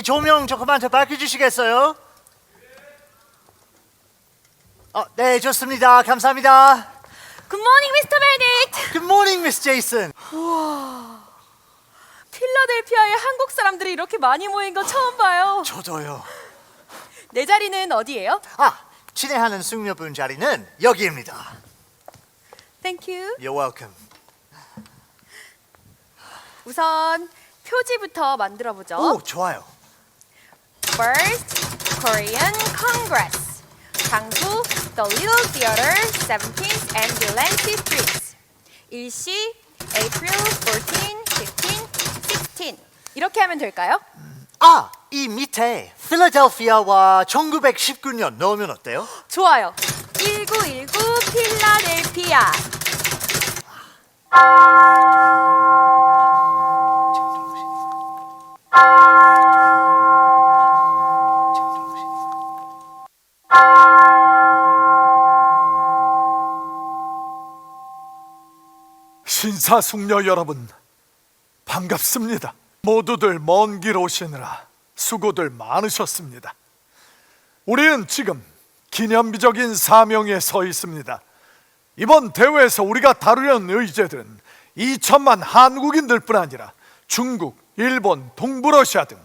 여기 조명 조금만 더 밝혀주시겠어요? 네, 좋습니다. 감사합니다. Good morning, Mr. Benedict. Good morning, Miss Jason. 필라델피아에 한국 사람들이 이렇게 많이 모인 거 처음 봐요. 저도요. 내 자리는 어디예요? 진행하는 숙녀분 자리는 여기입니다. Thank you. You're welcome. 우선 표지부터 만들어 보죠. 오, 좋아요. First, Korean Congress. 강구, The Little Theater, 17th and Delancey Streets. 일시, April 14, 15, 16. 이렇게 하면 될까요? 이 밑에 필라델피아와 1919년 넣으면 어때요? 좋아요. 1919 필라델피아. 신사숙녀 여러분, 반갑습니다. 모두들 먼 길 오시느라 수고들 많으셨습니다. 우리는 지금 기념비적인 사명에 서 있습니다. 이번 대회에서 우리가 다루려는 의제들은 2천만 한국인들뿐 아니라 중국, 일본, 동부러시아 등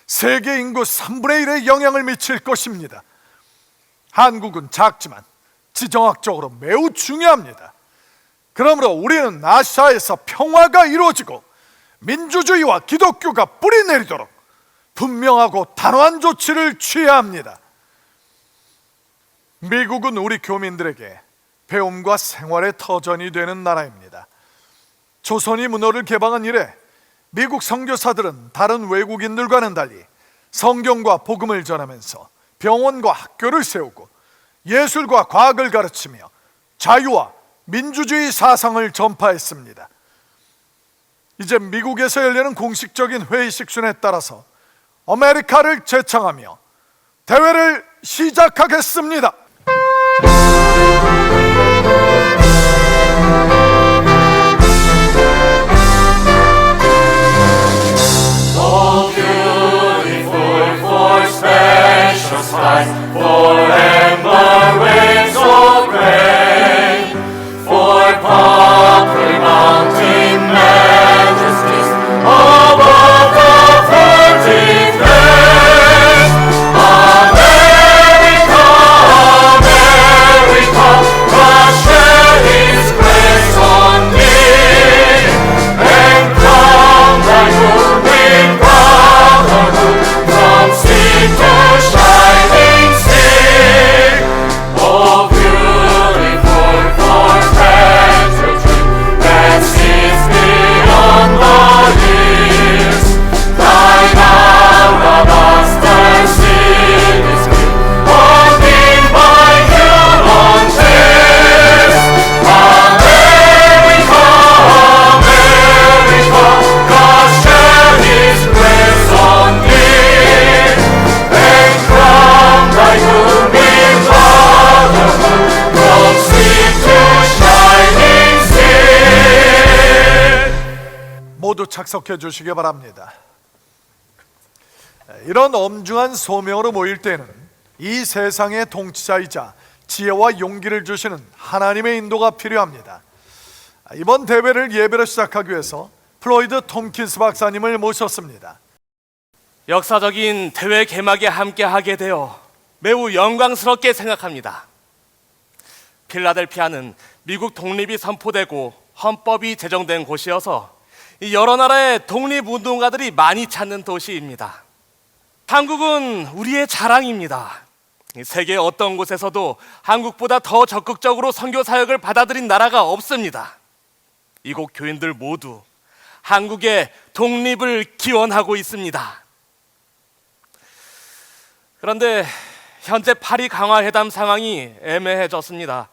세계 인구 3분의 1에 영향을 미칠 것입니다. 한국은 작지만 지정학적으로 매우 중요합니다. 그러므로 우리는 아시아에서 평화가 이루어지고 민주주의와 기독교가 뿌리내리도록 분명하고 단호한 조치를 취해야 합니다. 미국은 우리 교민들에게 배움과 생활의 터전이 되는 나라입니다. 조선이 문호를 개방한 이래 미국 선교사들은 다른 외국인들과는 달리 성경과 복음을 전하면서 병원과 학교를 세우고 예술과 과학을 가르치며 자유와 민주주의 사상을 전파했습니다. 이제 미국에서 열리는 공식적인 회의식 순에 따라서 아메리카를 제창하며 대회를 시작하겠습니다. So beautiful for special skies, for ember waves so great, for poplar mountain majesties above the virgin plains. America, America, God shed His grace on me, and crown thy good with brotherhood from sea to shining sea. Oh, beautiful for pageantry that sees beyond the years. Thine alabaster cities built unseen by human hands. America, America, God shed His grace on thee, and crown thy good with brotherhood from sea to shining sea. 모두 착석해 주시기 바랍니다. 이런 엄중한 소명으로 모일 때는 이 세상의 통치자이자 지혜와 용기를 주시는 하나님의 인도가 필요합니다. 이번 대회를 예배로 시작하기 위해서 플로이드 톰킨스 박사님을 모셨습니다. 역사적인 대회 개막에 함께하게 되어 매우 영광스럽게 생각합니다. 필라델피아는 미국 독립이 선포되고 헌법이 제정된 곳이어서 여러 나라의 독립운동가들이 많이 찾는 도시입니다. 한국은 우리의 자랑입니다. 세계 어떤 곳에서도 한국보다 더 적극적으로 선교 사역을 받아들인 나라가 없습니다. 이곳 교인들 모두 한국의 독립을 기원하고 있습니다. 그런데 현재 파리 강화회담 상황이 애매해졌습니다.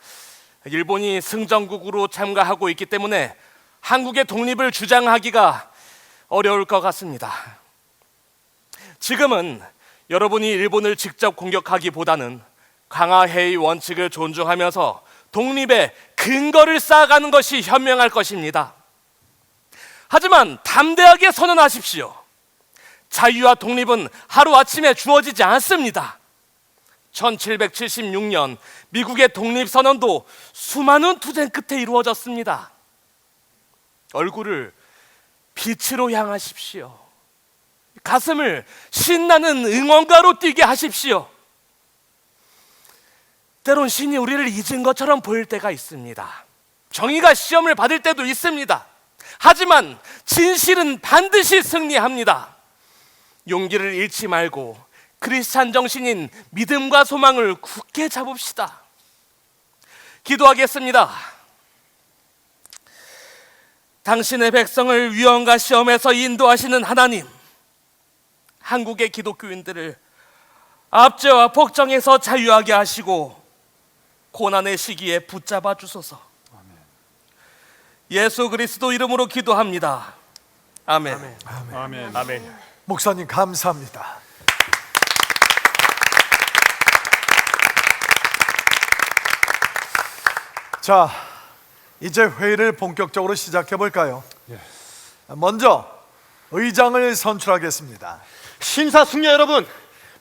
일본이 승전국으로 참가하고 있기 때문에 한국의 독립을 주장하기가 어려울 것 같습니다. 지금은 여러분이 일본을 직접 공격하기보다는 강화회의 원칙을 존중하면서 독립의 근거를 쌓아가는 것이 현명할 것입니다. 하지만 담대하게 선언하십시오. 자유와 독립은 하루아침에 주어지지 않습니다. 1776년 미국의 독립선언도 수많은 투쟁 끝에 이루어졌습니다. 얼굴을 빛으로 향하십시오. 가슴을 신나는 응원가로 뛰게 하십시오. 때론 신이 우리를 잊은 것처럼 보일 때가 있습니다. 정의가 시험을 받을 때도 있습니다. 하지만 진실은 반드시 승리합니다. 용기를 잃지 말고 크리스찬 정신인 믿음과 소망을 굳게 잡읍시다. 기도하겠습니다. 당신의 백성을 위험과 시험에서 인도하시는 하나님, 한국의 기독교인들을 압제와 폭정에서 자유하게 하시고 고난의 시기에 붙잡아 주소서. 예수 그리스도 이름으로 기도합니다. 아멘. 아멘. 목사님 감사합니다. 자, 이제 회의를 본격적으로 시작해 볼까요? 먼저 의장을 선출하겠습니다. 심사숙녀 여러분,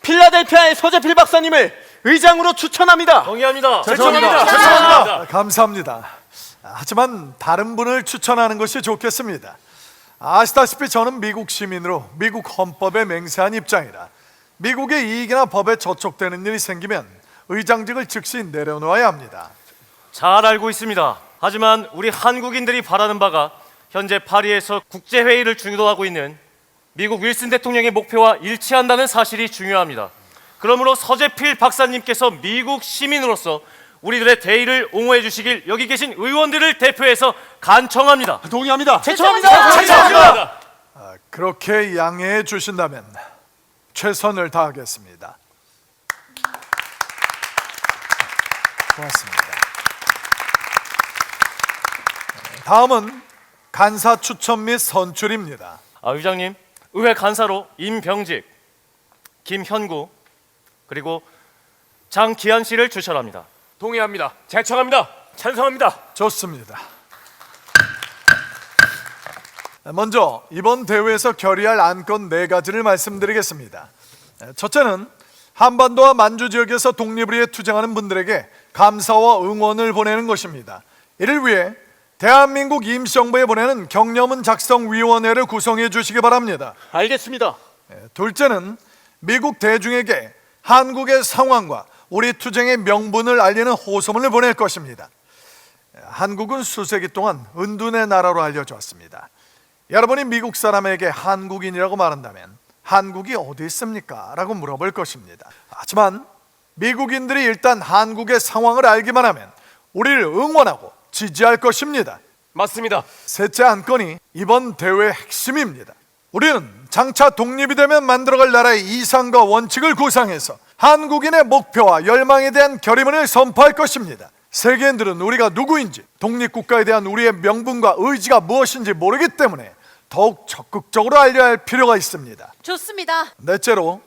필라델피아의 서재필 박사님을 의장으로 추천합니다. 동의합니다. 죄송합니다. 감사합니다. 하지만 다른 분을 추천하는 것이 좋겠습니다. 아시다시피 저는 미국 시민으로 미국 헌법에 맹세한 입장이라 미국의 이익이나 법에 저촉되는 일이 생기면 의장직을 즉시 내려놓아야 합니다. 잘 알고 있습니다. 하지만 우리 한국인들이 바라는 바가 현재 파리에서 국제회의를 주도하고 있는 미국 윌슨 대통령의 목표와 일치한다는 사실이 중요합니다. 그러므로 서재필 박사님께서 미국 시민으로서 우리들의 대의를 옹호해 주시길 여기 계신 의원들을 대표해서 간청합니다. 동의합니다. 제청합니다. 그렇게 양해해 주신다면 최선을 다하겠습니다. 고맙습니다. 다음은 간사 추천 및 선출입니다. 의장님, 의회 간사로 임병직, 김현구, 그리고 장기한 씨를 추천합니다. 동의합니다. 제청합니다. 찬성합니다. 좋습니다. 먼저 이번 대회에서 결의할 안건 4가지를 말씀드리겠습니다. 첫째는 한반도와 만주 지역에서 독립을 위해 투쟁하는 분들에게 감사와 응원을 보내는 것입니다. 이를 위해 대한민국 임시정부에 보내는 경려문 작성위원회를 구성해 주시기 바랍니다. 알겠습니다. 둘째는 미국 대중에게 한국의 상황과 우리 투쟁의 명분을 알리는 호소문을 보낼 것입니다. 한국은 수세기 동안 은둔의 나라로 알려져 왔습니다. 여러분이 미국 사람에게 한국인이라고 말한다면 한국이 어디 있습니까? 라고 물어볼 것입니다. 하지만 미국인들이 일단 한국의 상황을 알기만 하면 우리를 응원하고 지지할 것입니다. 맞습니다. 셋째 안건이 이번 대회의 핵심입니다. 우리는 장차 독립이 되면 만들어갈 나라의 이상과 원칙을 구상해서 한국인의 목표와 열망에 대한 결의문을 선포할 것입니다. 세계인들은 우리가 누구인지, 독립국가에 대한 우리의 명분과 의지가 무엇인지 모르기 때문에 더욱 적극적으로 알려야 할 필요가 있습니다. 좋습니다. 넷째로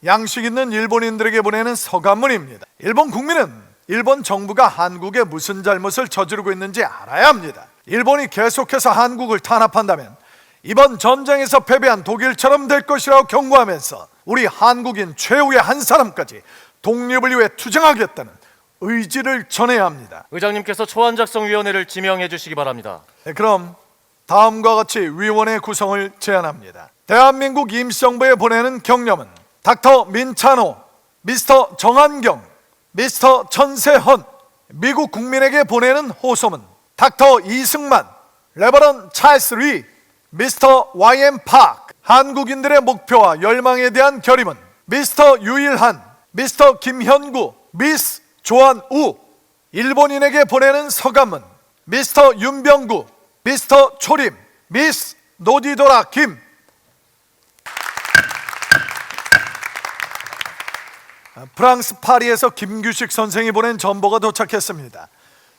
양식 있는 일본인들에게 보내는 서간문입니다. 일본 국민은 일본 정부가 한국에 무슨 잘못을 저지르고 있는지 알아야 합니다. 일본이 계속해서 한국을 탄압한다면 이번 전쟁에서 패배한 독일처럼 될 것이라고 경고하면서 우리 한국인 최후의 한 사람까지 독립을 위해 투쟁하겠다는 의지를 전해야 합니다. 의장님께서 초안작성위원회를 지명해 주시기 바랍니다. 그럼 다음과 같이 위원회 구성을 제안합니다. 대한민국 임시정부에 보내는 경려문 닥터 민찬호, 미스터 정한경, 미스터 천세헌. 미국 국민에게 보내는 호소문 닥터 이승만, 레버런 찰스 리, 미스터 YM 파크. 한국인들의 목표와 열망에 대한 결의문 미스터 유일한, 미스터 김현구, 미스 조한우. 일본인에게 보내는 서간문 미스터 윤병구, 미스터 초림, 미스 노디도라 김. 프랑스 파리에서 김규식 선생이 보낸 전보가 도착했습니다.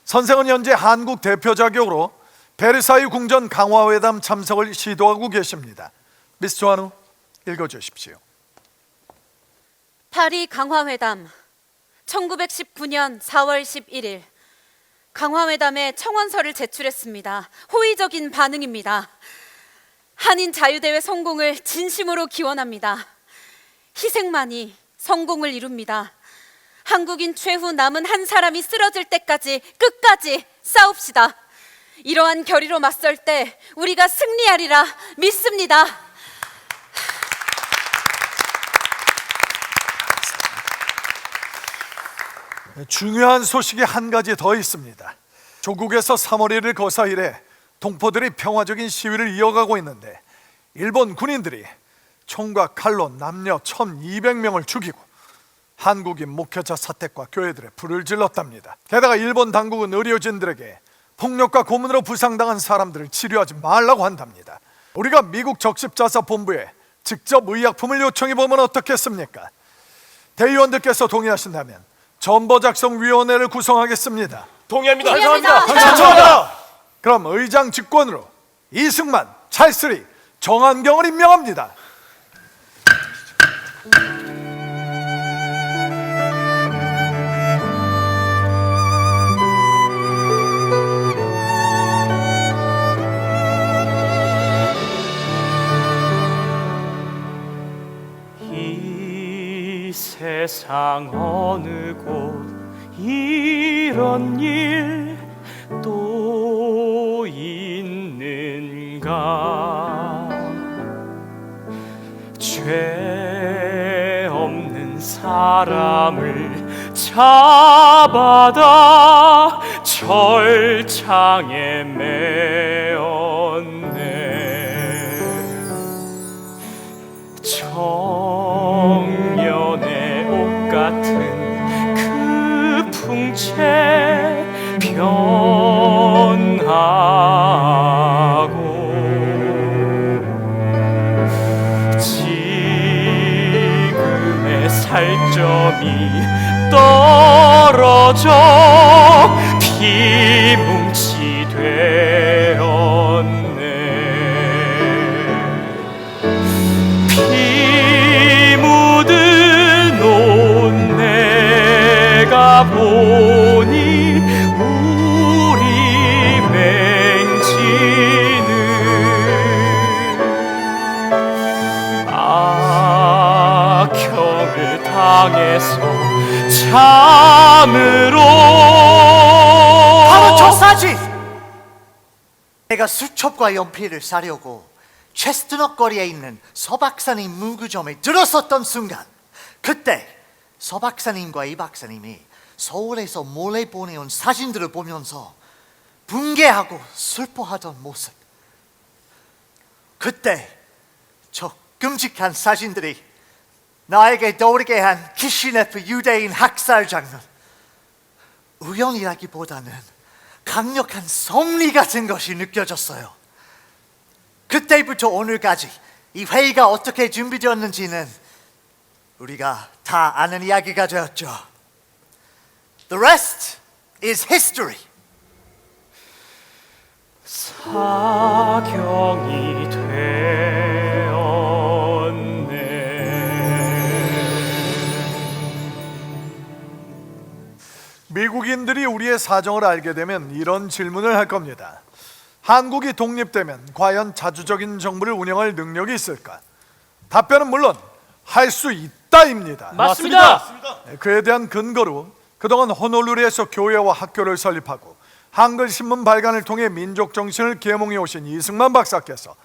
선생은 현재 한국 대표 자격으로 베르사유 궁전 강화회담 참석을 시도하고 계십니다. 미스 조한우, 읽어주십시오. 파리 강화회담 1919년 4월 11일 강화회담에 청원서를 제출했습니다. 호의적인 반응입니다. 한인 자유대회 성공을 진심으로 기원합니다. 희생만이 성공을 이룹니다. 한국인 최후 남은 한 사람이 쓰러질 때까지 끝까지 싸웁시다. 이러한 결의로 맞설 때 우리가 승리하리라 믿습니다. 중요한 소식이 한 가지 더 있습니다. 조국에서 3월 1일 거사 이래 동포들이 평화적인 시위를 이어가고 있는데 일본 군인들이 총과 칼로 남녀 1,200명을 죽이고 한국인 목회자 사택과 교회들에 불을 질렀답니다. 게다가 일본 당국은 의료진들에게 폭력과 고문으로 부상당한 사람들을 치료하지 말라고 한답니다. 우리가 미국 적십자사본부에 직접 의약품을 요청해보면 어떻겠습니까? 대의원들께서 동의하신다면 전보작성위원회를 구성하겠습니다. 동의합니다. 동의합니다. 그럼 의장 직권으로 이승만, 찰스리, 정한경을 임명합니다. 이 세상 어느 곳 이런 일 또 있는가. 죄 없는 사람을 잡아다 철창에 메었네. 청년의 옷 같은 그 풍채 변하고 지금의 살점이 떨어져 피뭉치 되었네. 피 묻은 옷 내가 보니 우리 맹지는 악형을 당해서 참으로 바로 저 사진! 내가 수첩과 연필을 사려고 체스트넛 거리에 있는 서 박사님 문구점에 들어섰던 순간, 그때 서 박사님과 이 박사님이 서울에서 몰래 보내온 사진들을 보면서 붕괴하고 슬퍼하던 모습, 그때 저 끔찍한 사진들이 나에게 떠오르게 한 키시네프 유대인 학살 장면, 우연이라기보다는 강력한 섭리 같은 것이 느껴졌어요. 그때부터 오늘까지 이 회의가 어떻게 준비되었는지는 우리가 다 아는 이야기가 되었죠. The rest is history. 사경이 되었네. 미국인들이 우리의 사정을 알게 되면 이런 질문을 할 겁니다. 한국이 독립되면 과연 자주적인 정부를 운영할 능력이 있을까? 답변은 물론 할 수 있다입니다. 맞습니다. 그에 대한 근거로 그동안 호놀루루에서 교회와 학교를 설립하고 한글신문 발간을 통해 민족 정신을 계몽해 오신 이승만 박사께서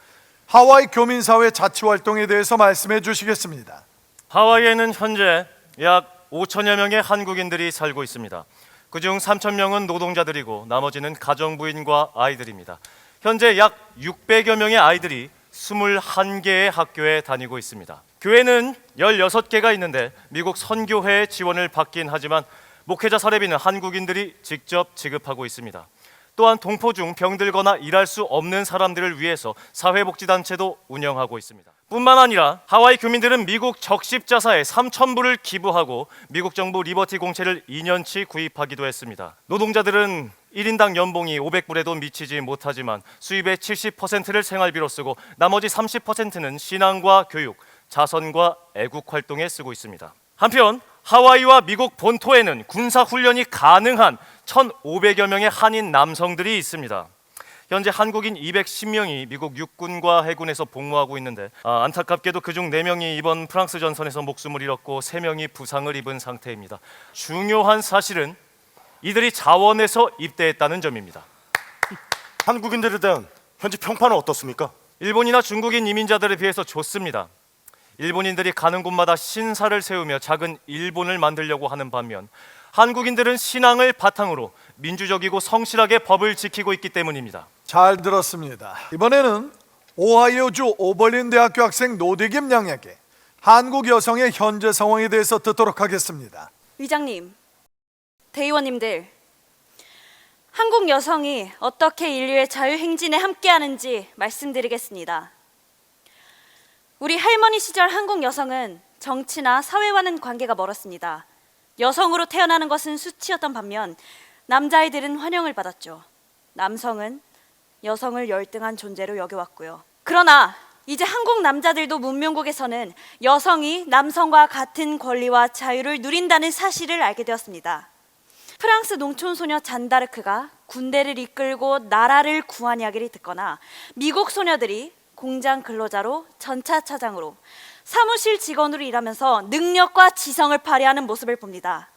하와이 교민사회 자치활동에 대해서 말씀해 주시겠습니다. 하와이에는 현재 약 5천여 명의 한국인들이 살고 있습니다. 그중 3천 명은 노동자들이고 나머지는 가정부인과 아이들입니다. 현재 약 600여 명의 아이들이 21개의 학교에 다니고 있습니다. 교회는 16개가 있는데 미국 선교회의 지원을 받긴 하지만 목회자 사례비는 한국인들이 직접 지급하고 있습니다. 또한 동포 중 병들거나 일할 수 없는 사람들을 위해서 사회복지단체도 운영하고 있습니다. 뿐만 아니라 하와이 교민들은 미국 적십자사에 3,000불을 기부하고 미국 정부 리버티 공채를 2년치 구입하기도 했습니다. 노동자들은 1인당 연봉이 500불에도 미치지 못하지만 수입의 70%를 생활비로 쓰고 나머지 30%는 신앙과 교육, 자선과 애국 활동에 쓰고 있습니다. 한편 하와이와 미국 본토에는 군사 훈련이 가능한 1,500여 명의 한인 남성들이 있습니다. 현재 한국인 210명이 미국 육군과 해군에서 복무하고 있는데 안타깝게도 그중 4명이 이번 프랑스 전선에서 목숨을 잃었고 3명이 부상을 입은 상태입니다. 중요한 사실은 이들이 자원에서 입대했다는 점입니다. 한국인들에 대한 현지 평판은 어떻습니까? 일본이나 중국인 이민자들에 비해서 좋습니다. 일본인들이 가는 곳마다 신사를 세우며 작은 일본을 만들려고 하는 반면 한국인들은 신앙을 바탕으로 민주적이고 성실하게 법을 지키고 있기 때문입니다. 잘 들었습니다. 이번에는 오하이오주 오벌린 대학교 학생 노대김 양에게 한국 여성의 현재 상황에 대해서 듣도록 하겠습니다. 의장님, 대의원님들, 한국 여성이 어떻게 인류의 자유행진에 함께하는지 말씀드리겠습니다. 우리 할머니 시절 한국 여성은 정치나 사회와는 관계가 멀었습니다. 여성으로 태어나는 것은 수치였던 반면 남자아이들은 환영을 받았죠. 남성은 여성을 열등한 존재로 여겨왔고요. 그러나 이제 한국 남자들도 문명국에서는 여성이 남성과 같은 권리와 자유를 누린다는 사실을 알게 되었습니다. 프랑스 농촌 소녀 잔다르크가 군대를 이끌고 나라를 구한 이야기를 듣거나 미국 소녀들이 공장 근로자로 전차 차장으로 사무실 직원으로 일하면서 능력과 지성을 발휘하는 모습을 봅니다.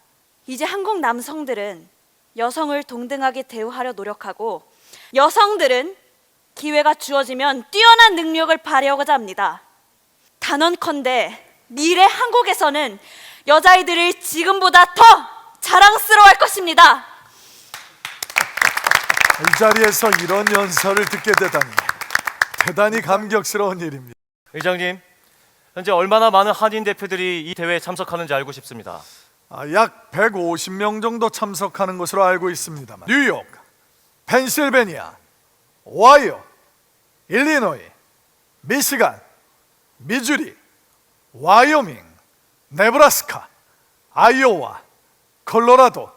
이제 한국 남성들은 여성을 동등하게 대우하려 노력하고 여성들은 기회가 주어지면 뛰어난 능력을 발휘하고자 합니다. 단언컨대 미래 한국에서는 여자아이들을 지금보다 더 자랑스러워할 것입니다. 이 자리에서 이런 연설을 듣게 되다니 대단히 감격스러운 일입니다. 의장님, 현재 얼마나 많은 한인 대표들이 이 대회에 참석하는지 알고 싶습니다. 약 150명 정도 참석하는 것으로 알고 있습니다만 뉴욕, 펜실베니아, 오하이오, 일리노이, 미시간, 미주리, 와이오밍, 네브라스카, 아이오와, 콜로라도,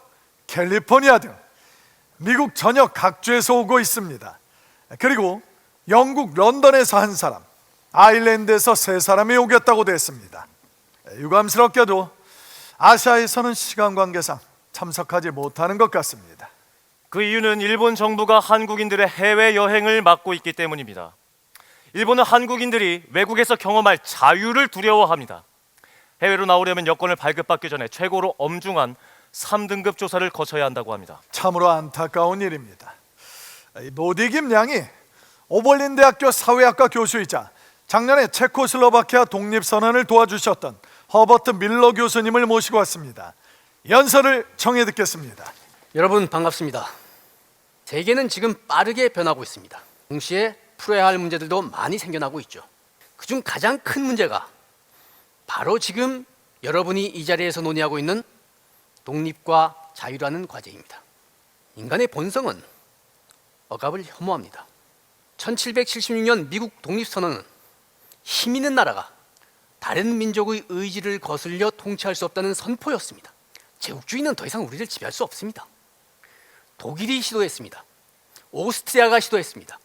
캘리포니아 등 미국 전역 각주에서 오고 있습니다. 그리고 영국 런던에서 한 사람, 아일랜드에서 3사람이 오겠다고 됐습니다. 유감스럽게도 아시아에서는 시간 관계상 참석하지 못하는 것 같습니다. 그 이유는 일본 정부가 한국인들의 해외 여행을 막고 있기 때문입니다. 일본은 한국인들이 외국에서 경험할 자유를 두려워합니다. 해외로 나오려면 여권을 발급받기 전에 최고로 엄중한 3등급 조사를 거쳐야 한다고 합니다. 참으로 안타까운 일입니다. 노디김 양이 오벌린 대학교 사회학과 교수이자 작년에 체코슬로바키아 독립선언을 도와주셨던 허버트 밀러 교수님을 모시고 왔습니다. 연설을 청해 듣겠습니다. 여러분 반갑습니다. 세계는 지금 빠르게 변하고 있습니다. 동시에 풀어야 할 문제들도 많이 생겨나고 있죠. 그중 가장 큰 문제가 바로 지금 여러분이 이 자리에서 논의하고 있는 독립과 자유라는 과제입니다. 인간의 본성은 억압을 혐오합니다. 1776년 미국 독립선언은 힘 있는 나라가 다른 민족의 의지를 거슬려 통치할 수 없다는 선포였습니다. 제국주의는 더 이상 우리를 지배할 수 없습니다. 독일이 시도했습니다. 오스트리아가 시도했습니다.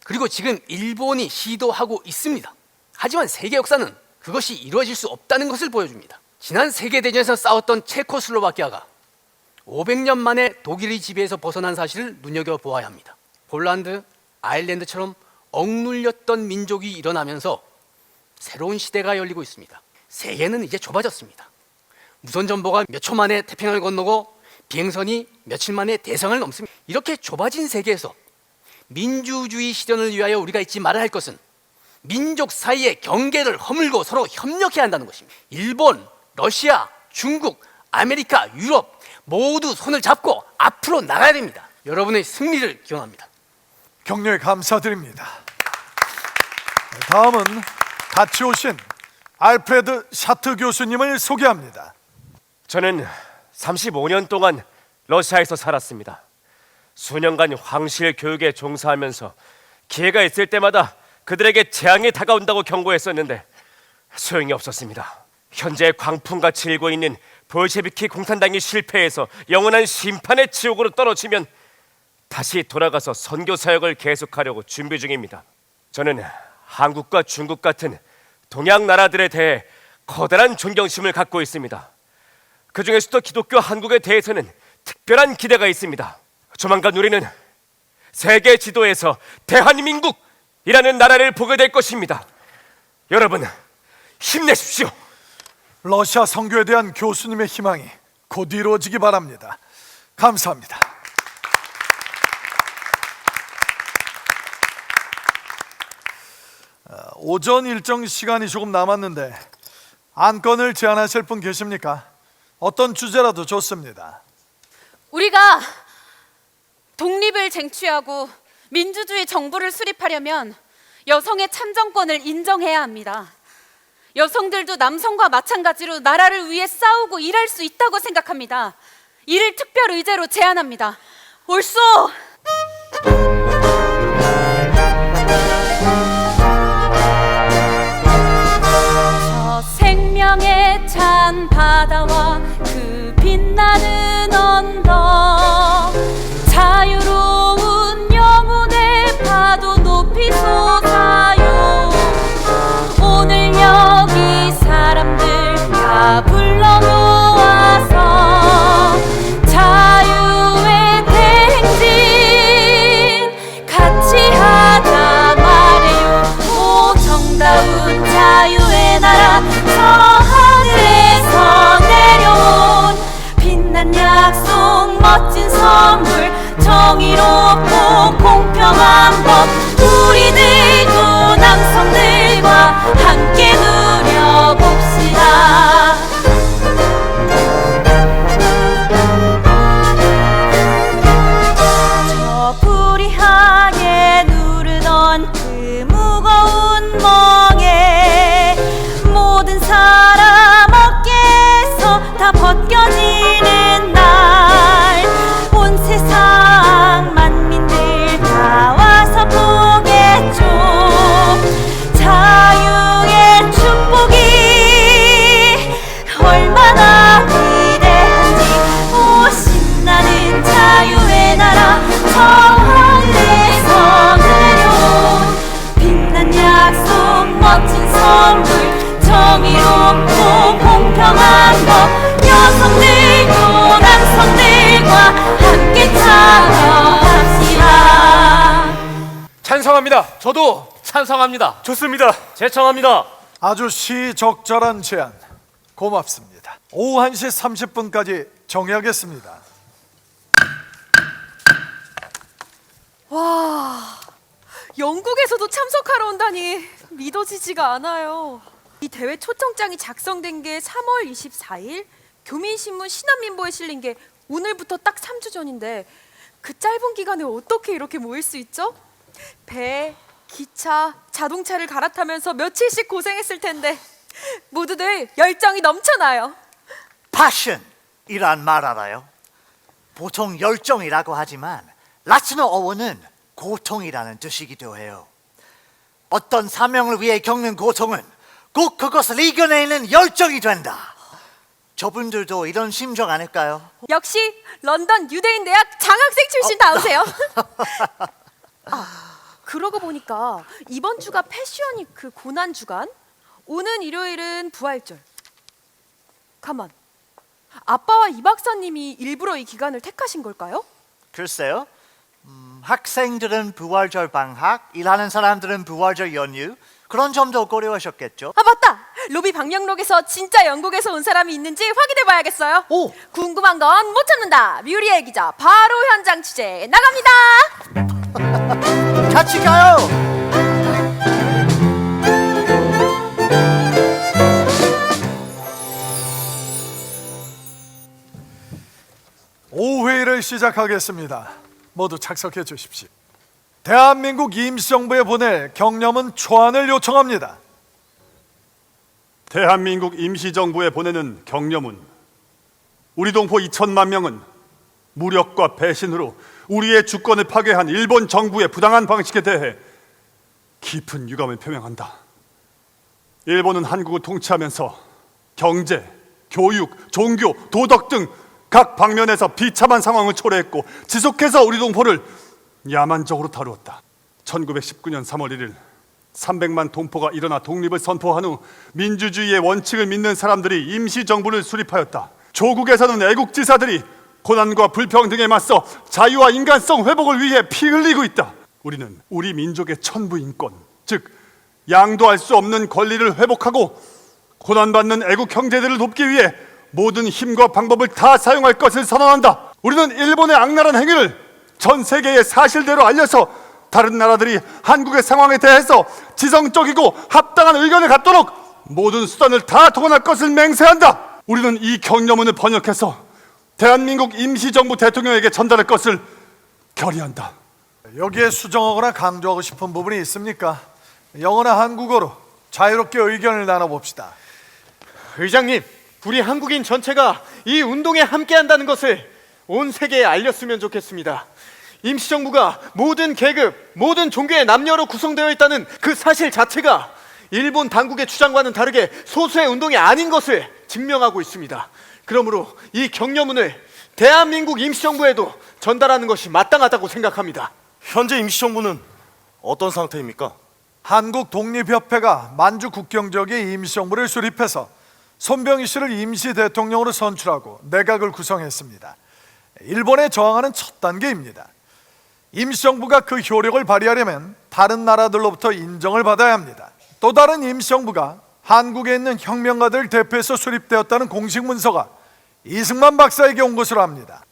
그리고 지금 일본이 시도하고 있습니다. 하지만 세계 역사는 그것이 이루어질 수 없다는 것을 보여줍니다. 지난 세계대전에서 싸웠던 체코슬로바키아가 500년 만에 독일의 지배에서 벗어난 사실을 눈여겨보아야 합니다. 폴란드, 아일랜드처럼 억눌렸던 민족이 일어나면서 새로운 시대가 열리고 있습니다. 세계는 이제 좁아졌습니다. 무선 전보가 몇 초 만에 태평양을 건너고 비행선이 며칠 만에 대상을 넘습니다. 이렇게 좁아진 세계에서 민주주의 실현을 위하여 우리가 잊지 말아야 할 것은 민족 사이의 경계를 허물고 서로 협력해야 한다는 것입니다. 일본, 러시아, 중국, 아메리카, 유럽 모두 손을 잡고 앞으로 나가야 됩니다. 여러분의 승리를 기원합니다. 격려에 감사드립니다. 다음은 같이 오신 알프레드 샤트 교수님을 소개합니다. 저는 35년 동안 러시아에서 살았습니다. 수년간 황실 교육에 종사하면서 기회가 있을 때마다 그들에게 재앙이 다가온다고 경고했었는데 소용이 없었습니다. 현재 광풍같이 일고 있는 볼셰비키 공산당이 실패해서 영원한 심판의 지옥으로 떨어지면 다시 돌아가서 선교 사역을 계속하려고 준비 중입니다. 저는 한국과 중국 같은 동양 나라들에 대해 커다란 존경심을 갖고 있습니다. 그 중에서도 기독교 한국에 대해서는 특별한 기대가 있습니다. 조만간 우리는 세계 지도에서 대한민국이라는 나라를 보게 될 것입니다. 여러분, 힘내십시오. 러시아 선교에 대한 교수님의 희망이 곧 이루어지기 바랍니다. 감사합니다. 오전 일정 시간이 조금 남았는데 안건을 제안하실 분 계십니까? 어떤 주제라도 좋습니다. 우리가 독립을 쟁취하고 민주주의 정부를 수립하려면 여성의 참정권을 인정해야 합니다. 여성들도 남성과 마찬가지로 나라를 위해 싸우고 일할 수 있다고 생각합니다. 이를 특별 의제로 제안합니다. 옳소! 저 생명의 찬 바다와 그 빛나는 언덕, 자유로운 영혼의 파도 높이 솟아요. 오늘 여기 사람들 다 불러 모아서 자유의 대행진 같이 하자 말해요. 오 정다운 자유의 나라, 저 하늘에서 내려온 빛난 약속, 멋진 선물, 정의롭고 공평한 법, 우리들도 남성들과 함께 누려봅시다. 저 불이 향해 누르던 그 무거운 멍에 모든 사람 어깨에서 다 벗겨지는 날, 온 세상 만민들 다 와서 보겠죠. 자유의 축복이 얼마나 위대한지, 오 신나는 자유의 나라, 저 하늘에서 내려온 빛난 약속, 멋진 선물, 정의롭고 공평한 법, 여성들도 남성들과 함께 참여합시다. 찬성합니다. 저도 찬성합니다. 좋습니다. 제청합니다. 아주 시적절한 제안 고맙습니다. 오후 1시 30분까지 정의하겠습니다. 와, 영국에서도 참석하러 온다니 믿어지지가 않아요. 이 대회 초청장이 작성된 게 3월 24일, 교민신문 신한민보에 실린 게 오늘부터 딱 3주 전인데 그 짧은 기간에 어떻게 이렇게 모일 수 있죠? 배, 기차, 자동차를 갈아타면서 며칠씩 고생했을 텐데 모두들 열정이 넘쳐나요. passion이란 말 알아요? 보통 열정이라고 하지만 라틴어 어원은 고통이라는 뜻이기도 해요. 어떤 사명을 위해 겪는 고통은 꼭 그것을 이겨내는 열정이 된다. 저분들도 이런 심정 아닐까요? 역시 런던 유대인 대학 장학생 출신다우세요. 그러고 보니까 이번 주가 패션위크 고난 주간, 오는 일요일은 부활절. 가만, 아빠와 이 박사님이 일부러 이 기간을 택하신 걸까요? 글쎄요. 학생들은 부활절 방학, 일하는 사람들은 부활절 연휴, 그런 점도 고려하셨겠죠. 아 맞다! 로비 방영록에서 진짜 영국에서 온 사람이 있는지 확인해봐야겠어요. 오! 궁금한 건 못 참는다. 뮤리엘 기자 바로 현장 취재 나갑니다. 같이 가요. 오후 회의를 시작하겠습니다. 모두 착석해 주십시오. 대한민국 임시정부에 보낼 경려문 초안을 요청합니다. 대한민국 임시정부에 보내는 경려문. 우리 동포 2천만 명은 무력과 배신으로 우리의 주권을 파괴한 일본 정부의 부당한 방식에 대해 깊은 유감을 표명한다. 일본은 한국을 통치하면서 경제, 교육, 종교, 도덕 등 각 방면에서 비참한 상황을 초래했고 지속해서 우리 동포를 야만적으로 다루었다. 1919년 3월 1일 300만 동포가 일어나 독립을 선포한 후 민주주의의 원칙을 믿는 사람들이 임시정부를 수립하였다. 조국에서는 애국지사들이 고난과 불평등에 맞서 자유와 인간성 회복을 위해 피 흘리고 있다. 우리는 우리 민족의 천부 인권, 즉 양도할 수 없는 권리를 회복하고 고난받는 애국 형제들을 돕기 위해 모든 힘과 방법을 다 사용할 것을 선언한다. 우리는 일본의 악랄한 행위를 전 세계에 사실대로 알려서 다른 나라들이 한국의 상황에 대해서 지성적이고 합당한 의견을 갖도록 모든 수단을 다 동원할 것을 맹세한다. 우리는 이 격려문을 번역해서 대한민국 임시정부 대통령에게 전달할 것을 결의한다. 여기에 수정하거나 강조하고 싶은 부분이 있습니까? 영어나 한국어로 자유롭게 의견을 나눠봅시다. 의장님, 우리 한국인 전체가 이 운동에 함께한다는 것을 온 세계에 알렸으면 좋겠습니다. 임시정부가 모든 계급, 모든 종교의 남녀로 구성되어 있다는 그 사실 자체가 일본 당국의 주장과는 다르게 소수의 운동이 아닌 것을 증명하고 있습니다. 그러므로 이 격려문을 대한민국 임시정부에도 전달하는 것이 마땅하다고 생각합니다. 현재 임시정부는 어떤 상태입니까? 한국 독립협회가 만주 국경 지역에 임시정부를 수립해서 손병희 씨를 임시 대통령으로 선출하고 내각을 구성했습니다. 일본에 저항하는 첫 단계입니다. 임시정부가 그 효력을 발휘하려면 다른 나라들로부터 인정을 받아야 합니다. 또 다른 임시정부가 한국에 있는 혁명가들을 대표해서 수립되었다는 공식 문서가 이승만 박사에게 온 것으로 압니다.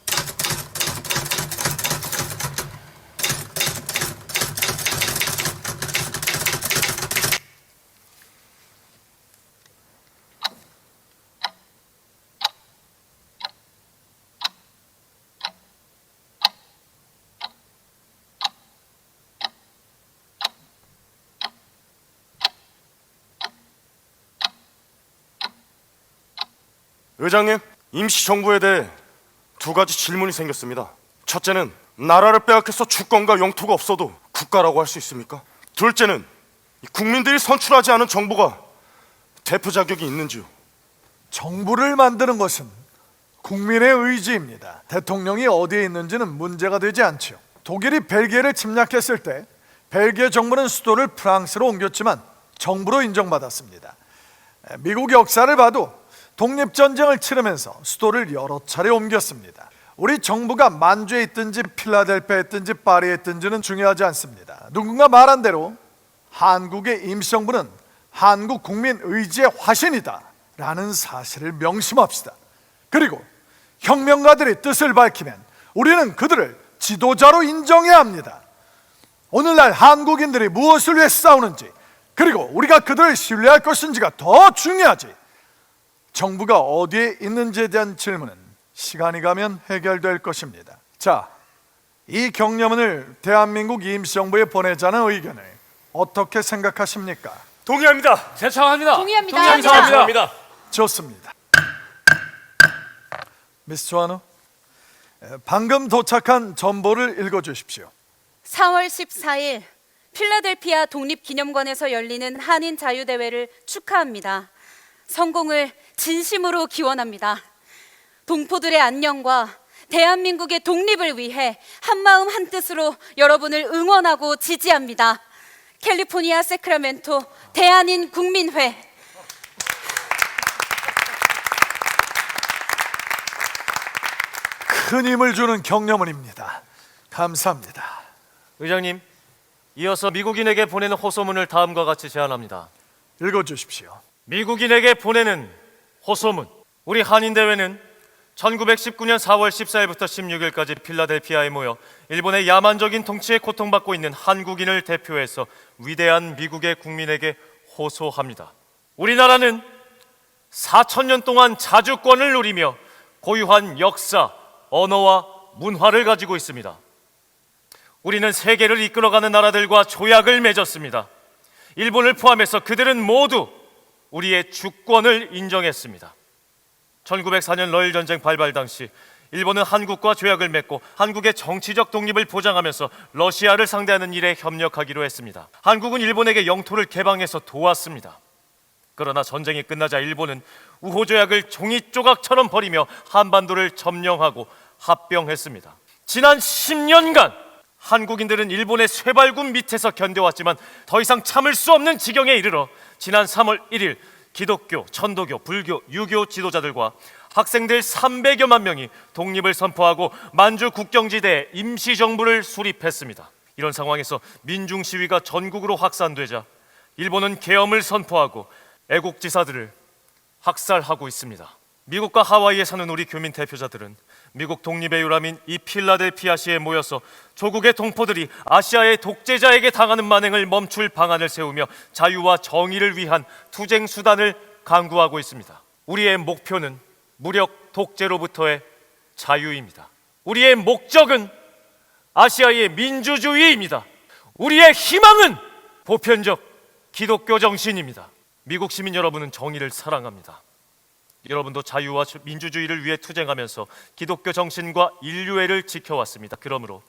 의장님, 임시정부에 대해 두 가지 질문이 생겼습니다. 첫째는 나라를 빼앗겨서 주권과 영토가 없어도 국가라고 할 수 있습니까? 둘째는 국민들이 선출하지 않은 정부가 대표 자격이 있는지요? 정부를 만드는 것은 국민의 의지입니다. 대통령이 어디에 있는지는 문제가 되지 않죠. 독일이 벨기에를 침략했을 때 벨기에 정부는 수도를 프랑스로 옮겼지만 정부로 인정받았습니다. 미국 역사를 봐도 독립전쟁을 치르면서 수도를 여러 차례 옮겼습니다. 우리 정부가 만주에 있든지 필라델피아에 있든지 파리에 있든지는 중요하지 않습니다. 누군가 말한 대로 한국의 임시정부는 한국 국민 의지의 화신이다 라는 사실을 명심합시다. 그리고 혁명가들의 뜻을 밝히면 우리는 그들을 지도자로 인정해야 합니다. 오늘날 한국인들이 무엇을 위해 싸우는지, 그리고 우리가 그들을 신뢰할 것인지가 더 중요하지, 정부가 어디에 있는지에 대한 질문은 시간이 가면 해결될 것입니다. 자, 이 격려문을 대한민국 임시정부에 보내자는 의견을 어떻게 생각하십니까? 동의합니다. 제청합니다. 동의합니다. 제청합니다. 좋습니다. 미스 조아노, 방금 도착한 전보를 읽어주십시오. 4월 14일 필라델피아 독립기념관에서 열리는 한인 자유대회를 축하합니다. 성공을 진심으로 기원합니다. 동포들의 안녕과 대한민국의 독립을 위해 한마음 한뜻으로 여러분을 응원하고 지지합니다. 캘리포니아 세크라멘토 대한인 국민회. 큰 힘을 주는 격려문입니다. 감사합니다. 의장님, 이어서 미국인에게 보내는 호소문을 다음과 같이 제안합니다. 읽어주십시오. 미국인에게 보내는 호소문. 우리 한인대회는 1919년 4월 14일부터 16일까지 필라델피아에 모여 일본의 야만적인 통치에 고통받고 있는 한국인을 대표해서 위대한 미국의 국민에게 호소합니다. 우리나라는 4,000년 동안 자주권을 누리며 고유한 역사, 언어와 문화를 가지고 있습니다. 우리는 세계를 이끌어가는 나라들과 조약을 맺었습니다. 일본을 포함해서 그들은 모두 우리의 주권을 인정했습니다. 1904년 러일 전쟁 발발 당시 일본은 한국과 조약을 맺고 한국의 정치적 독립을 보장하면서 러시아를 상대하는 일에 협력하기로 했습니다. 한국은 일본에게 영토를 개방해서 도왔습니다. 그러나 전쟁이 끝나자 일본은 우호 조약을 종이 조각처럼 버리며 한반도를 점령하고 합병했습니다. 지난 10년간 한국인들은 일본의 쇠발굽 밑에서 견뎌왔지만 더 이상 참을 수 없는 지경에 이르러 지난 3월 1일 기독교, 천도교, 불교, 유교 지도자들과 학생들 300여만 명이 독립을 선포하고 만주 국경지대에 임시정부를 수립했습니다. 이런 상황에서 민중시위가 전국으로 확산되자 일본은 계엄을 선포하고 애국지사들을 학살하고 있습니다. 미국과 하와이에 사는 우리 교민 대표자들은 미국 독립의 유람인 이 필라델피아시에 모여서 조국의 동포들이 아시아의 독재자에게 당하는 만행을 멈출 방안을 세우며 자유와 정의를 위한 투쟁 수단을 강구하고 있습니다. 우리의 목표는 무력 독재로부터의 자유입니다. 우리의 목적은 아시아의 민주주의입니다. 우리의 희망은 보편적 기독교 정신입니다. 미국 시민 여러분은 정의를 사랑합니다. 여러분도 자유와 민주주의를 위해 투쟁하면서 기독교 정신과 인류애를 지켜왔습니다. 그러므로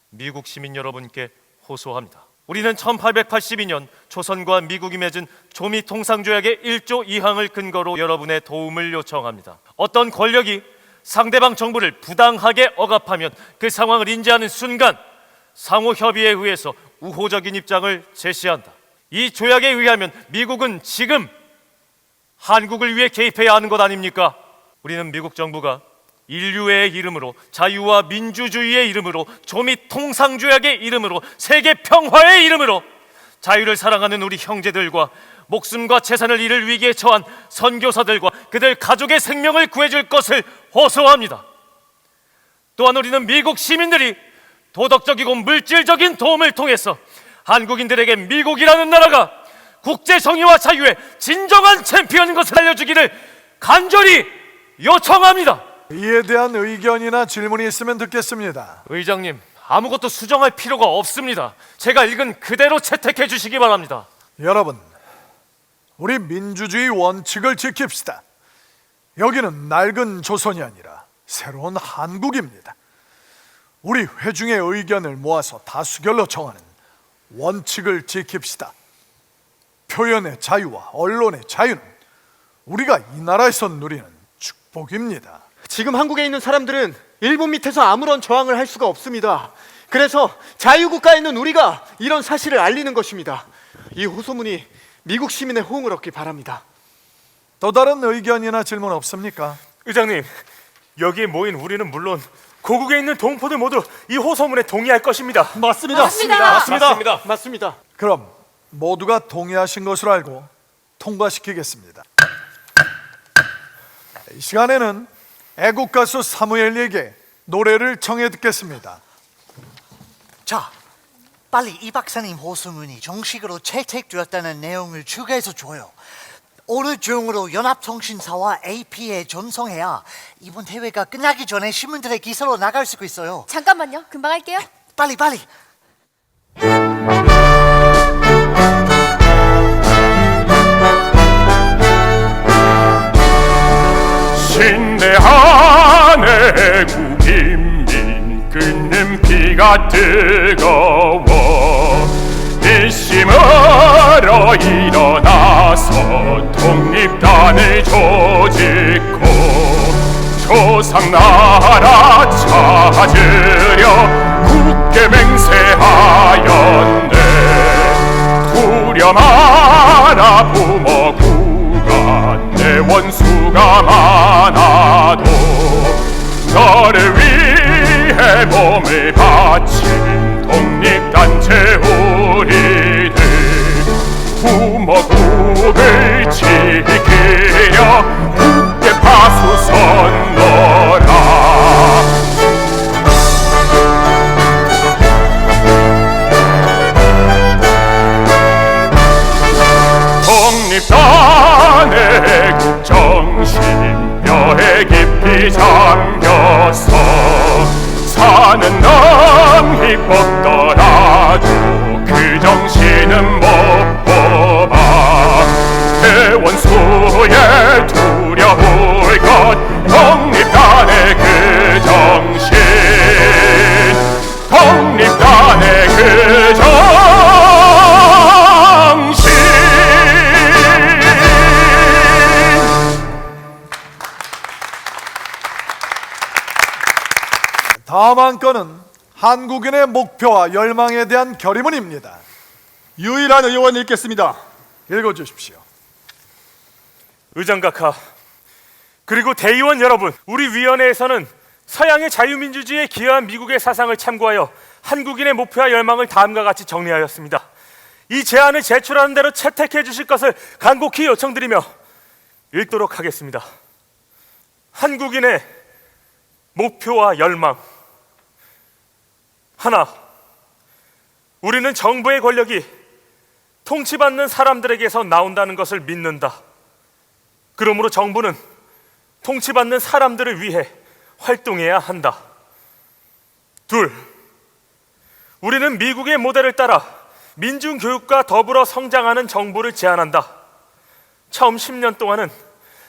미국 시민 여러분께 호소합니다. 우리는 1882년 조선과 미국이 맺은 조미 통상조약의 1조 2항을 근거로 여러분의 도움을 요청합니다. 어떤 권력이 상대방 정부를 부당하게 억압하면 그 상황을 인지하는 순간 상호 협의에 의해서 우호적인 입장을 제시한다. 이 조약에 의하면 미국은 지금 한국을 위해 개입해야 하는 것 아닙니까? 우리는 미국 정부가 인류의 이름으로, 자유와 민주주의의 이름으로, 조미 통상조약의 이름으로, 세계 평화의 이름으로 자유를 사랑하는 우리 형제들과 목숨과 재산을 잃을 위기에 처한 선교사들과 그들 가족의 생명을 구해줄 것을 호소합니다. 또한 우리는 미국 시민들이 도덕적이고 물질적인 도움을 통해서 한국인들에게 미국이라는 나라가 국제 정의와 자유의 진정한 챔피언인 것을 알려주기를 간절히 요청합니다. 이에 대한 의견이나 질문이 있으면 듣겠습니다. 의장님, 아무것도 수정할 필요가 없습니다. 제가 읽은 그대로 채택해 주시기 바랍니다. 여러분, 우리 민주주의 원칙을 지킵시다. 여기는 낡은 조선이 아니라 새로운 한국입니다. 우리 회중의 의견을 모아서 다수결로 정하는 원칙을 지킵시다. 표현의 자유와 언론의 자유는 우리가 이 나라에서 누리는 축복입니다. 지금 한국에 있는 사람들은 일본 밑에서 아무런 저항을 할 수가 없습니다. 그래서 자유국가에 있는 우리가 이런 사실을 알리는 것입니다. 이 호소문이 미국 시민의 호응을 얻길 바랍니다. 또 다른 의견이나 질문 없습니까? 의장님, 여기에 모인 우리는 물론 고국에 있는 동포들 모두 이 호소문에 동의할 것입니다. 맞습니다. 맞습니다. 그럼 모두가 동의하신 것으로 알고 통과시키겠습니다. 이 시간에는 애국가수 사무엘에게 노래를 청해 듣겠습니다. 자, 빨리 이 박사님 호소문이 정식으로 채택되었다는 내용을 추가해서 줘요. 오늘 중으로 연합통신사와 AP에 전송해야 이번 대회가 끝나기 전에 신문들의 기사로 나갈 수 있어요. 잠깐만요. 금방 할게요. 빨리. 신대한 애국인민 끓는 피가 뜨거워 일심으로 일어나서 독립단을 조직고 조상나라 찾으려 굳게 맹세하였네. 두려 마라 부모구가 내 원수가 많아도 너를 위해 몸을 바친 독립단체 우리들 부모국을 지키려 굳게 파수선너라. 독립단의 국정신 뼈에 깊이 잠겨서 사는 놈이 뻗더라도 그 정신은 못 뽑아. 대원수에 두려울 것 독립단의 그 정신, 독립단의 그 정신. 다음 한 건은 한국인의 목표와 열망에 대한 결의문입니다. 유일한 의원 읽겠습니다. 읽어주십시오. 의장각하, 그리고 대의원 여러분, 우리 위원회에서는 서양의 자유민주주의에 기여한 미국의 사상을 참고하여 한국인의 목표와 열망을 다음과 같이 정리하였습니다. 이 제안을 제출하는 대로 채택해 주실 것을 간곡히 요청드리며 읽도록 하겠습니다. 한국인의 목표와 열망. 하나, 우리는 정부의 권력이 통치받는 사람들에게서 나온다는 것을 믿는다. 그러므로 정부는 통치받는 사람들을 위해 활동해야 한다. 둘, 우리는 미국의 모델을 따라 민중교육과 더불어 성장하는 정부를 제안한다. 처음 10년 동안은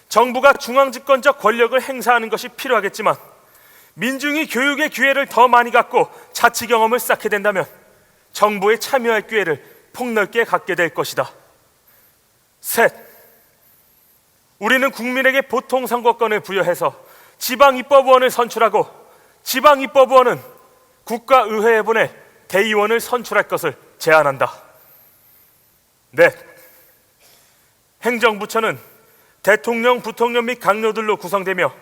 정부가 중앙집권적 권력을 행사하는 것이 필요하겠지만 민중이 교육의 기회를 더 많이 갖고 자치 경험을 쌓게 된다면 정부에 참여할 기회를 폭넓게 갖게 될 것이다. 셋, 우리는 국민에게 보통 선거권을 부여해서 지방입법의원을 선출하고 지방입법의원은 국가의회에 보내 대의원을 선출할 것을 제안한다. 넷, 행정부처는 대통령, 부통령 및 강요들로 구성되며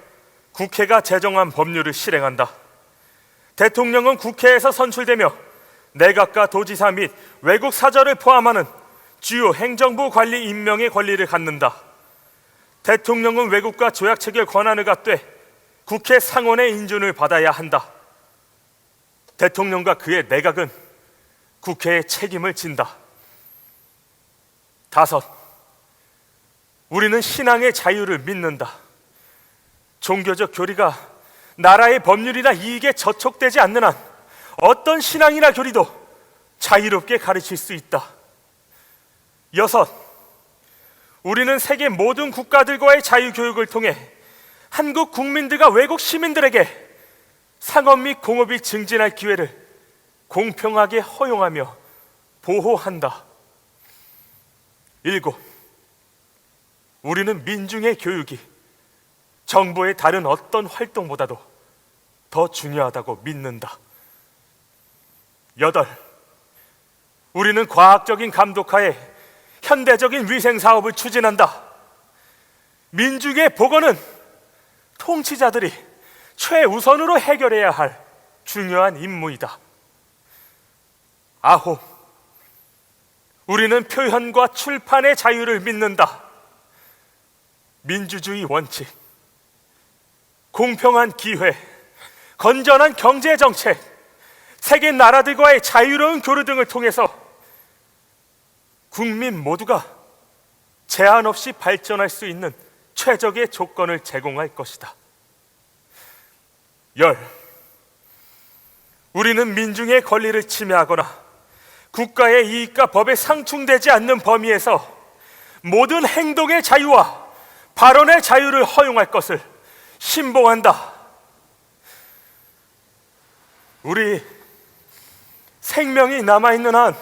국회가 제정한 법률을 실행한다. 대통령은 국회에서 선출되며 내각과 도지사 및 외국 사절을 포함하는 주요 행정부 관리 임명의 권리를 갖는다. 대통령은 외국과 조약 체결 권한을 갖되 국회 상원의 인준을 받아야 한다. 대통령과 그의 내각은 국회의 책임을 진다. 다섯, 우리는 신앙의 자유를 믿는다. 종교적 교리가 나라의 법률이나 이익에 저촉되지 않는 한 어떤 신앙이나 교리도 자유롭게 가르칠 수 있다. 여섯, 우리는 세계 모든 국가들과의 자유교육을 통해 한국 국민들과 외국 시민들에게 상업 및 공업이 증진할 기회를 공평하게 허용하며 보호한다. 일곱, 우리는 민중의 교육이 정부의 다른 어떤 활동보다도 더 중요하다고 믿는다. 여덟, 우리는 과학적인 감독하에 현대적인 위생 사업을 추진한다. 민중의 보건은 통치자들이 최우선으로 해결해야 할 중요한 임무이다. 아홉, 우리는 표현과 출판의 자유를 믿는다. 민주주의 원칙, 공평한 기회, 건전한 경제 정책, 세계 나라들과의 자유로운 교류 등을 통해서 국민 모두가 제한 없이 발전할 수 있는 최적의 조건을 제공할 것이다. 열, 우리는 민중의 권리를 침해하거나 국가의 이익과 법에 상충되지 않는 범위에서 모든 행동의 자유와 발언의 자유를 허용할 것을 신봉한다. 우리 생명이 남아있는 한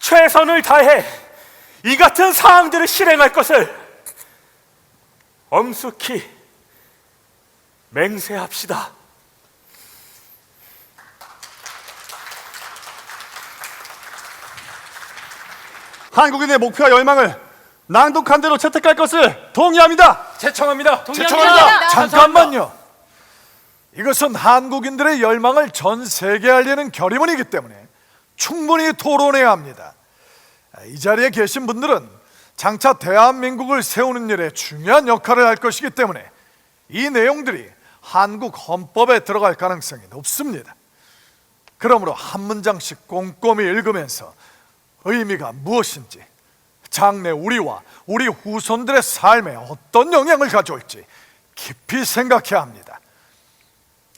최선을 다해 이 같은 사항들을 실행할 것을 엄숙히 맹세합시다. 한국인의 목표와 열망을 낭독한 대로 채택할 것을 동의합니다. 제청합니다. 동의합니다. 잠깐만요. 이것은 한국인들의 열망을 전 세계에 알리는 결의문이기 때문에 충분히 토론해야 합니다. 이 자리에 계신 분들은 장차 대한민국을 세우는 일에 중요한 역할을 할 것이기 때문에 이 내용들이 한국 헌법에 들어갈 가능성이 높습니다. 그러므로 한 문장씩 꼼꼼히 읽으면서 의미가 무엇인지, 장래 우리와 우리 후손들의 삶에 어떤 영향을 가져올지 깊이 생각해야 합니다.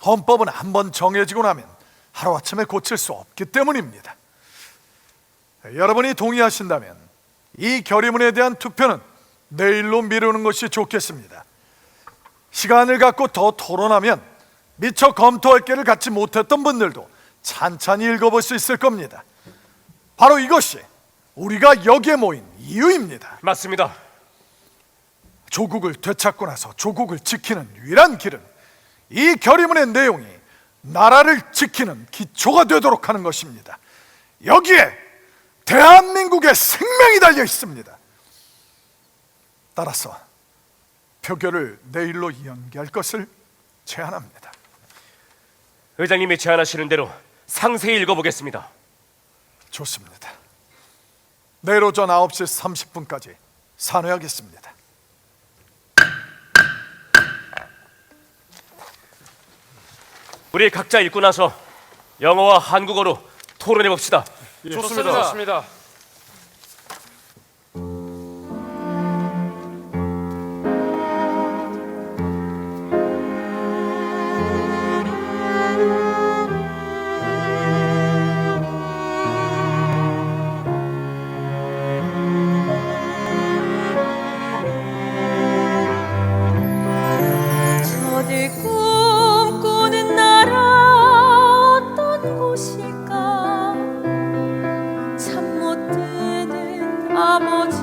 헌법은 한번 정해지고 나면 하루아침에 고칠 수 없기 때문입니다. 여러분이 동의하신다면 이 결의문에 대한 투표는 내일로 미루는 것이 좋겠습니다. 시간을 갖고 더 토론하면 미처 검토할 기회를 갖지 못했던 분들도 찬찬히 읽어볼 수 있을 겁니다. 바로 이것이 우리가 여기에 모인 이유입니다. 맞습니다. 조국을 되찾고 나서 조국을 지키는 유일한 길은 이 결의문의 내용이 나라를 지키는 기초가 되도록 하는 것입니다. 여기에 대한민국의 생명이 달려 있습니다. 따라서 표결을 내일로 연기할 것을 제안합니다. 의장님이 제안하시는 대로 상세히 읽어보겠습니다. 좋습니다. 내일 오전 9시 30분까지 산회하겠습니다. 우리 각자 읽고 나서 영어와 한국어로 토론해 봅시다. 좋습니다. 저들 꿈꾸는 나라 어떤 곳일까? 잠 못 드는 아버지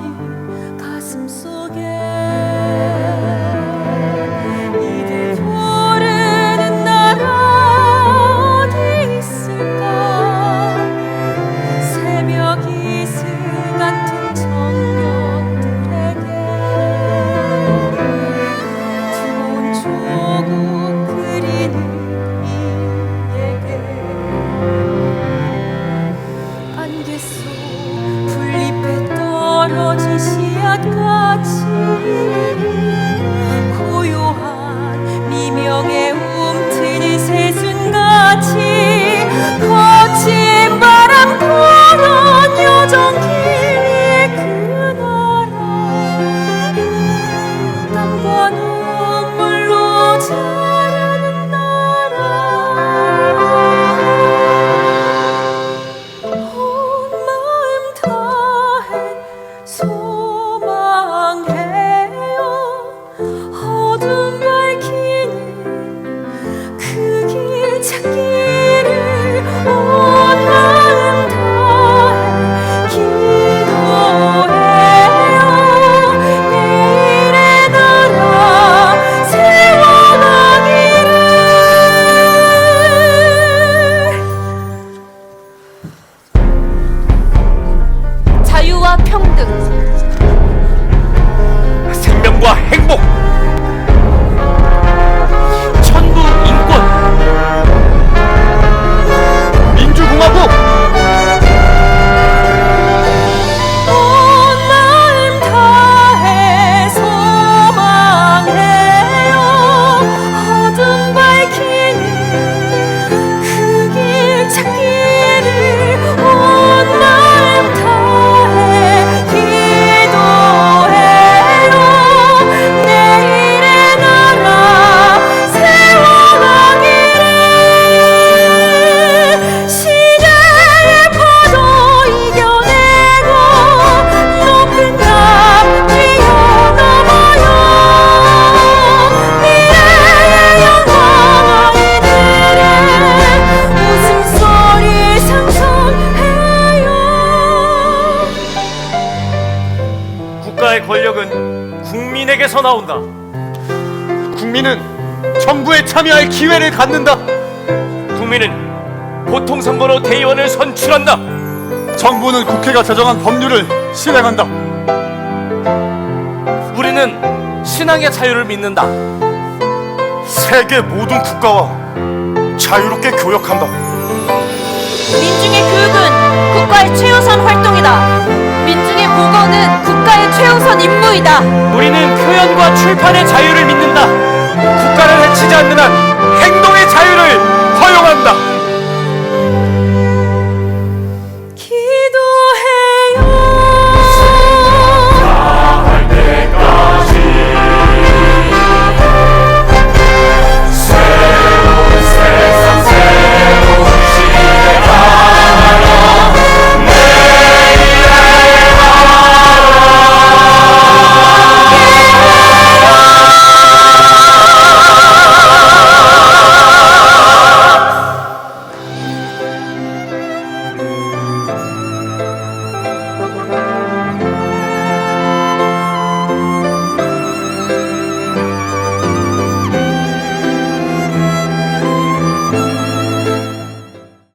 가슴 속에 이들 모르는 나라 어디 있을까? 새벽 이슬 같은 청년들에게 돈 조국 그리는 이에게 안개 속 풀잎에 떨어진 씨앗같이 고요한 미명에 움트는 새순같이 거친 바람 그런 여정길 위에 그 나라 땀과 눈물로 자라는 나라 온 마음 다해 소망해요 어둠 밝히는 그 길 찾기를 온 마음 다해 기도해요 내일의 나라 세워가기를 자유와 평등 생명과 행복, 천부 인권, 민주공화국, 온 마음 다해 소망해요 어둠 밝히는 그 길 찾기를 온 마음 다해 기도해요 내일의 나라 세워가기를 시대의 파도 이겨내고 높은 강 뛰어넘어요 미래의 영광 아이들의 웃음소리 상상해요 국가의 권력은 국민에게서 나온다. 국민은 정부에 참여할 기회를 갖는다. 국민은 보통 선거로 대의원을 선출한다. 정부는 국회가 제정한 법률을 실행한다. 우리는 신앙의 자유를 믿는다. 세계 모든 국가와 자유롭게 교역한다. 민중의 교육은 국가의 최우선 활동이다. 민중의 보건은 국가의 최우선 임무이다. 우리는 표현과 출판의 자유를 믿는다. 국가를 해치지 않는 한 행복